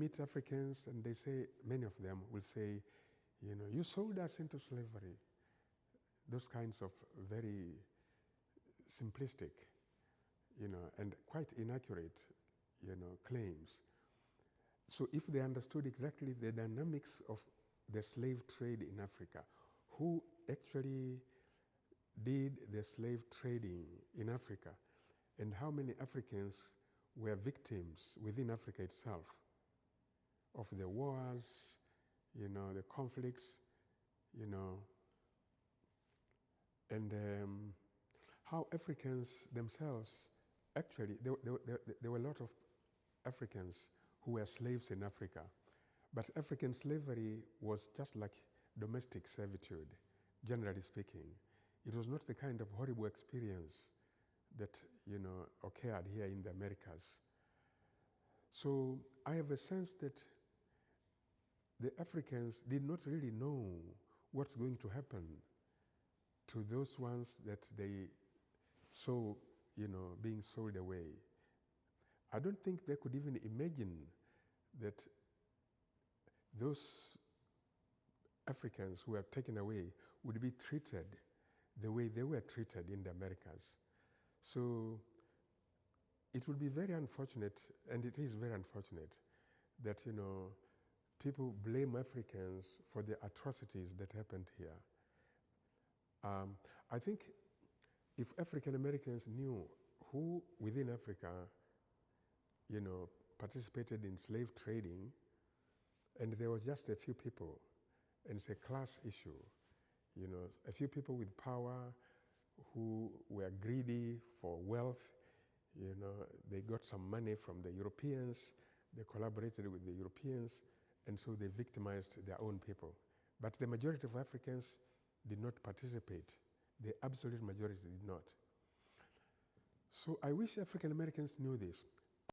meet Africans and they say, many of them will say, you sold us into slavery. Those kinds of very simplistic, and quite inaccurate, claims. So if they understood exactly the dynamics of the slave trade in Africa, who actually did the slave trading in Africa, and how many Africans were victims within Africa itself of the wars, the conflicts, and how Africans themselves, actually, there were a lot of Africans who were slaves in Africa, but African slavery was just like domestic servitude, generally speaking. It was not the kind of horrible experience that, occurred here in the Americas. So I have a sense that the Africans did not really know what's going to happen to those ones that they saw, being sold away. I don't think they could even imagine that those Africans who were taken away would be treated the way they were treated in the Americas. So it would be very unfortunate, and it is very unfortunate, that people blame Africans for the atrocities that happened here. I think if African Americans knew who within Africa, participated in slave trading, and there was just a few people, and it's a class issue, a few people with power who were greedy for wealth, they got some money from the Europeans, they collaborated with the Europeans, and so they victimized their own people. But the majority of Africans did not participate. The absolute majority did not. So I wish African Americans knew this.